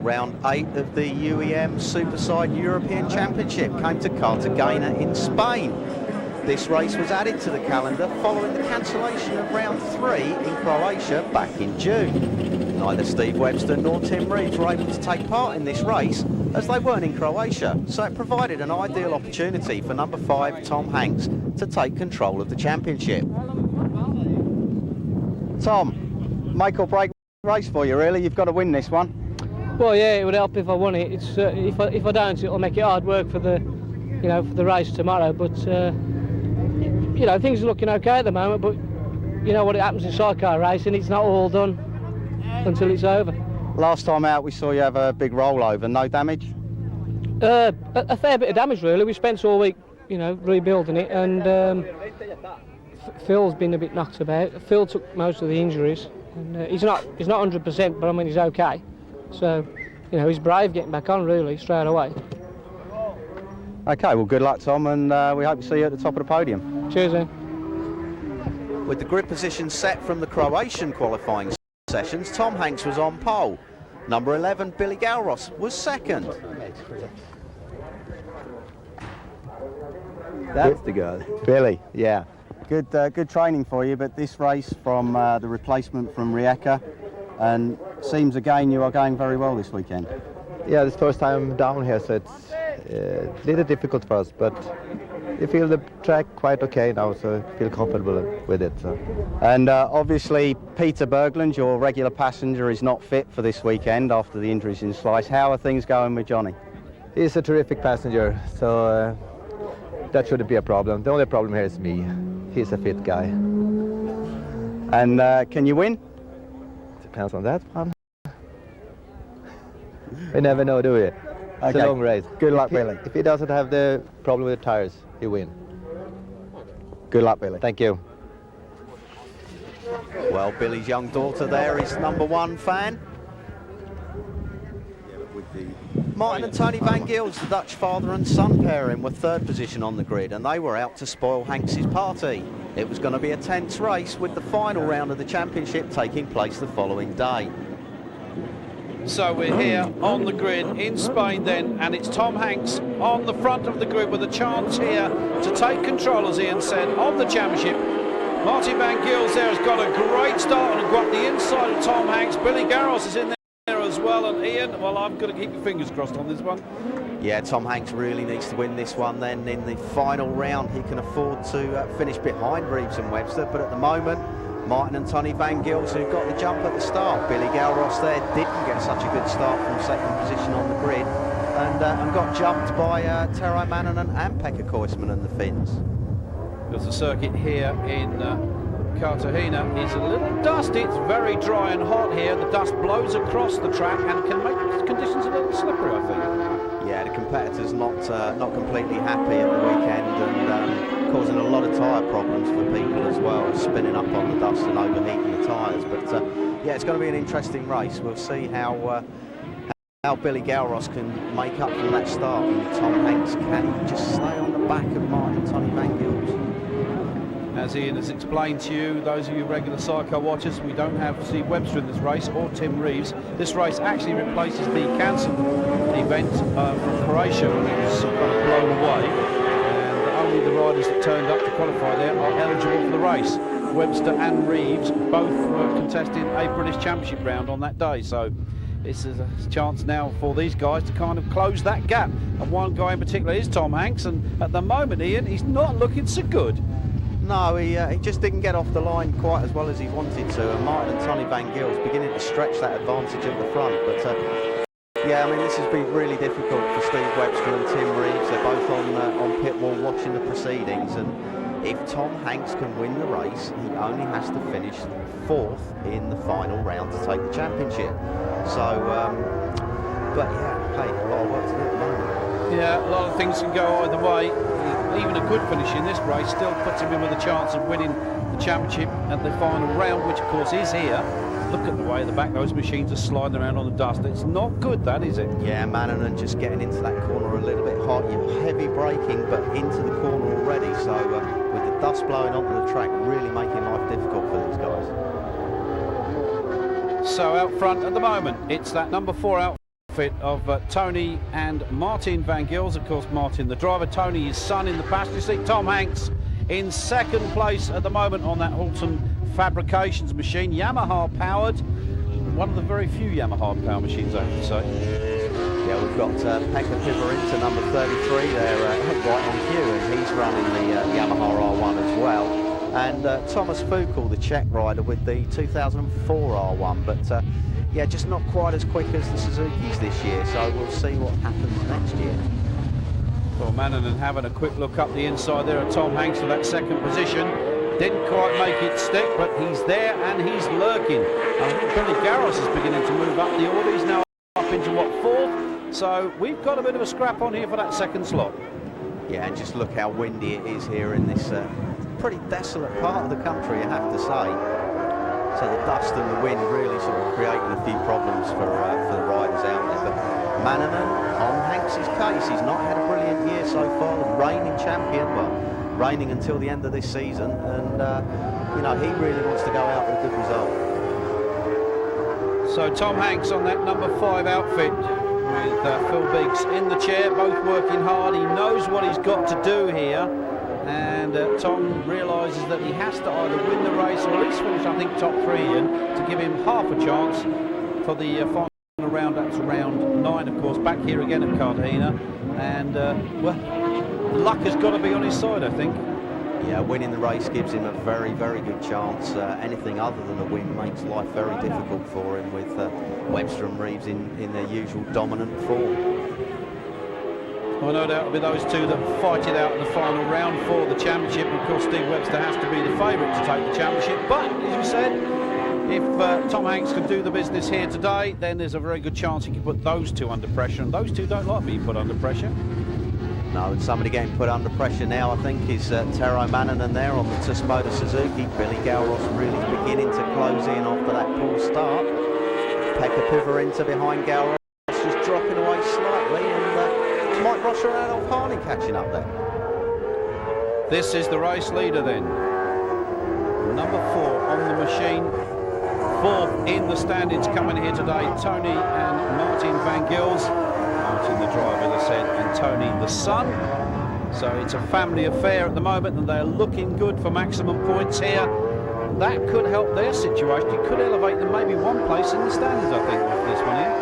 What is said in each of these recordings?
Round 8 of the UEM Superside European Championship came to Cartagene in Spain. This race was added to the calendar following the cancellation of round 3 in Croatia back in June. Neither Steve Webster nor Tim Reeves were able to take part in this race as they weren't in Croatia, so it provided an ideal opportunity for number 5 Tom Hanks to take control of the championship. Tom, make or break race for you really, you've got to win this one. Well, yeah, it would help if I won it. It's if I don't, it'll make it hard work for the, for the race tomorrow. But things are looking okay at the moment. But you know what it happens in sidecar racing, it's not all done until it's over. Last time out, we saw you have a big rollover. No damage? A fair bit of damage, really. We spent all week, rebuilding it, and Phil's been a bit knocked about. Phil took most of the injuries, and he's not 100%, but I mean he's okay. So, he's brave getting back on, really, straight away. OK, well, good luck, Tom, and we hope to see you at the top of the podium. Cheers, then. With the grid position set from the Croatian qualifying sessions, Tom Hanks was on pole. Number 11, Billy Galros, was second. That's the girl. Billy, yeah. Good training for you, but this race from the replacement from Rijeka, and seems again you are going very well this weekend. Yeah, this first time down here, so it's a little difficult for us, but we feel the track quite okay now, so I feel comfortable with it. So. And obviously Peter Berglund, your regular passenger, is not fit for this weekend after the injuries in Slice. How are things going with Johnny? He's a terrific passenger, so that shouldn't be a problem. The only problem here is me. He's a fit guy. And can you win? Depends on that one. We never know, do we? It's okay. A long race. Good luck, Billy. If he doesn't have the problem with the tires, he win. Good luck, Billy. Thank you. Well, Billy's young daughter there is number 1 fan. Martin and Tony Van Gils, the Dutch father and son pairing, were 3rd position on the grid, and they were out to spoil Hanks's party. It was going to be a tense race, with the final round of the championship taking place the following day. So we're here on the grid in Spain then, and it's Tom Hanks on the front of the grid with a chance here to take control, as Ian said, of the championship. Martin Van Gils there has got a great start and got the inside of Tom Hanks. Billy Galros is in there as well, and Ian, well, I've got to keep your fingers crossed on this one. Yeah, Tom Hanks really needs to win this one then. In the final round, he can afford to finish behind Reeves and Webster, but at the moment, Martin and Tony Van Gils, who got the jump at the start. Billy Galros there didn't get such a good start from 2nd position on the grid, and got jumped by Tero Manninen and Pekka Koisman and the Finns. Because the circuit here in Cartagene is a little dusty. It's very dry and hot here. The dust blows across the track and can make conditions a little slippery, I think. Yeah, the competitors not completely happy at the weekend, and causing a lot of tyre problems for people as well, spinning up on the dust and overheating the tyres. But yeah, it's going to be an interesting race. We'll see how Billy Galros can make up from that start, and Tom Hanks, can he just stay on the back of Martin and Tony Van Gils? As Ian has explained to you, those of you regular sidecar watchers, we don't have Steve Webster in this race or Tim Reeves. This race actually replaces the cancelled event from Croatia when it was kind of blown away, and only the riders that turned up to qualify there are eligible for the race. Webster and Reeves both were contesting a British Championship round on that day, so this is a chance now for these guys to kind of close that gap. And one guy in particular is Tom Hanks, and at the moment, Ian, he's not looking so good. No, he just didn't get off the line quite as well as he wanted to, and Martin and Tony Van Gils beginning to stretch that advantage at the front. But yeah, I mean, this has been really difficult for Steve Webster and Tim Reeves. They're both on pit wall watching the proceedings, and if Tom Hanks can win the race, he only has to finish 4th in the final round to take the championship. So, but yeah, hey, a lot of work to do at the moment. Yeah, a lot of things can go either way. Even a good finish in this race still puts him in with a chance of winning the championship at the final round, which of course is here. Look at the way the back those machines are sliding around on the dust. It's not good, that, is it? Yeah, Manninen just getting into that corner a little bit hot. You're heavy braking, but into the corner already. So with the dust blowing onto the track, really making life difficult for these guys. So out front at the moment, it's that number 4 out outfit of Tony and Martin Van Gils. Of course, Martin the driver, Tony his son in the passenger seat. Tom Hanks in second place at the moment on that Halton Fabrications machine, Yamaha powered. One of the very few Yamaha power machines, I have to say. Yeah, we've got Pekka Pivarinta, number 33 there, right on cue, and he's running the Yamaha R1 as well. And Thomas Fuchel, the Czech rider, with the 2004 R1, but yeah, just not quite as quick as the Suzuki's this year, so we'll see what happens next year. Well, Mannanen having a quick look up the inside there at Tom Hanks for that second position. Didn't quite make it stick, but he's there and he's lurking. I think Billy Garros is beginning to move up the order. He's now up into, what, fourth? So we've got a bit of a scrap on here for that second slot. Yeah, and just look how windy it is here in this pretty desolate part of the country, I have to say. So the dust and the wind really sort of creating a few problems for the riders out there. But Mannanen, on Hanks's case, he's not had a brilliant year so far. The reigning champion, well, reigning until the end of this season, and you know, he really wants to go out with a good result. So Tom Hanks on that number 5 outfit with Phil Biggs in the chair, both working hard. He knows what he's got to do here, and Tom realises that he has to either win the race or at least finish, I think, top 3, and to give him half a chance for the final round. That's round 9, of course, back here again at Cartagene, and well, luck has got to be on his side, I think. Yeah, winning the race gives him a very, very good chance. Anything other than a win makes life very difficult for him, with Webster and Reeves in their usual dominant form. Well, no doubt it'll be those two that fight it out in the final round for the championship. Of course, Steve Webster has to be the favourite to take the championship. But, as you said, if Tom Hanks can do the business here today, then there's a very good chance he can put those two under pressure. And those two don't like being put under pressure. No, and somebody getting put under pressure now, I think, is Tero Mannanen there on the Tsumoda Suzuki. Billy Garros really beginning to close in after that poor start. Pekka Pivarinta behind Garros, just dropping away slightly, and Mike Rosser and Adolf Harley catching up there. This is the race leader then. Number 4 on the machine. 4th in the standings coming here today, Tony and Martin Van Gils. Martin the driver, as I said, and Tony the son. So it's a family affair at the moment, and they're looking good for maximum points here. That could help their situation. It could elevate them maybe one place in the standings, I think, with this one here.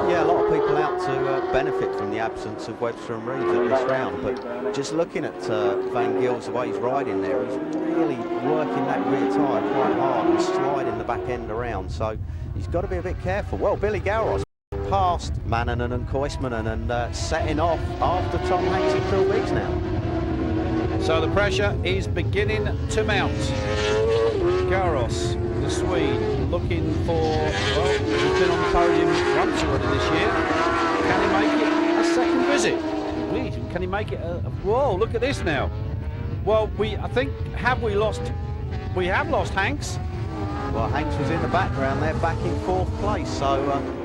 Yeah, a lot of people out to benefit from the absence of Webster and Reeves at this round, but just looking at Van Gils, the way he's riding there, he's really working that rear tyre quite hard and sliding the back end around, so he's got to be a bit careful. Well, Billy Garros past Mannanen and Koismanen and setting off after Tom Hanks and Phil Biggs now. So the pressure is beginning to mount. Garros, the Swede, looking for, well, he's been on the podium once already this year. Can he make it a second visit? Can he make it a, whoa, look at this now. Well, I think, we have lost Hanks. Well, Hanks was in the background there, back in 4th place, so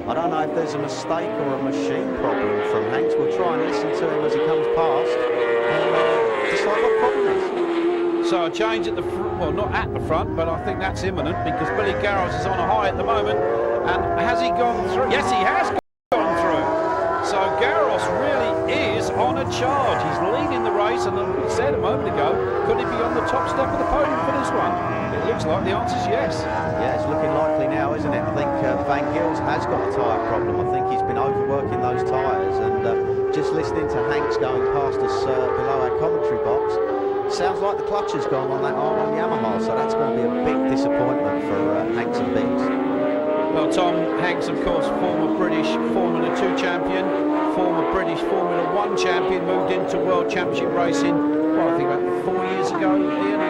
I don't know if there's a mistake or a machine problem from Hanks. We'll try and listen to him as he comes past and decide what the problem is. So a change at the well, not at the front, but I think that's imminent, because Billy Garros is on a high at the moment. And has he gone through? Yes, he has gone through. So Garros really is on a charge. He's leading the race, and we said a moment ago, could he be on the top step of the podium for this one? It looks like the answer's yes. Yeah, it's looking likely now, isn't it? I think Van Gils has got a tyre problem. I think he's been overworking those tyres, and just listening to Hanks going past us below our commentary box, sounds like the clutch has gone on that R1 Yamaha, so that's going to be a big disappointment for Hanks and Biggs. Well, Tom Hanks, of course, former British Formula 2 champion, former British Formula 1 champion, moved into World Championship racing, well, I think about 4 years ago, Ian,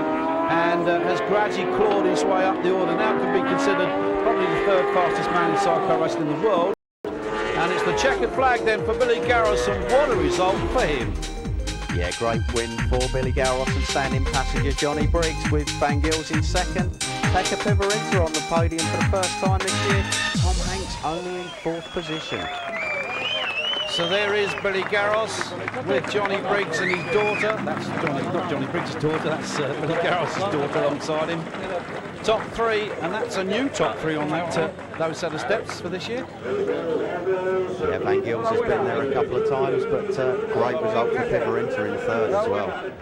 and has gradually clawed his way up the order. Now could be considered probably the 3rd fastest man in sidecar racing in the world. And it's the checkered flag then for Billy Garros, and what a result for him. Yeah, great win for Billy Garros and standing passenger Johnny Briggs, with Van Gils in 2nd. Pekka Pivarinta on the podium for the first time this year. Tom Hanks only in 4th position. So there is Billy Garros with Johnny Briggs and his daughter. That's not Johnny Briggs' daughter, that's Billy Garros' daughter alongside him. Top three, and that's a new top three on that those set of steps for this year. Yeah, Van Gils has been there a couple of times, but great result for Pivarinta in third as well.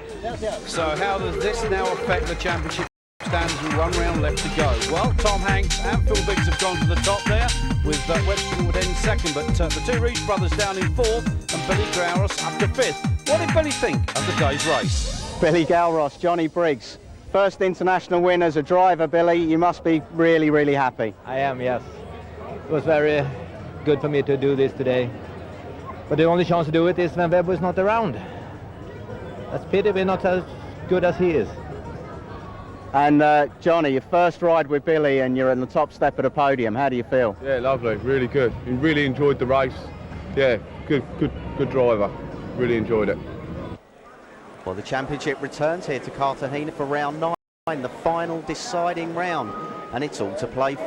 So how does this now affect the championship stands with 1 round left to go? Well, Tom Hanks and Phil Biggs have gone to the top there, with Webster would end second, but the two Reeves brothers down in fourth, and Billy Grauros up to fifth. What did Billy think of the day's race? Billy Galros, Johnny Briggs. First international win as a driver, Billy. You must be really, really happy. I am, yes. It was very good for me to do this today. But the only chance to do it is when Webb was not around. That's pity we're not as good as he is. And Johnny, your first ride with Billy and you're in the top step of the podium. How do you feel? Yeah, lovely, really good. We really enjoyed the race. Yeah, good driver. Really enjoyed it. Well, the championship returns here to Cartagene for round 9, the final deciding round, and it's all to play for.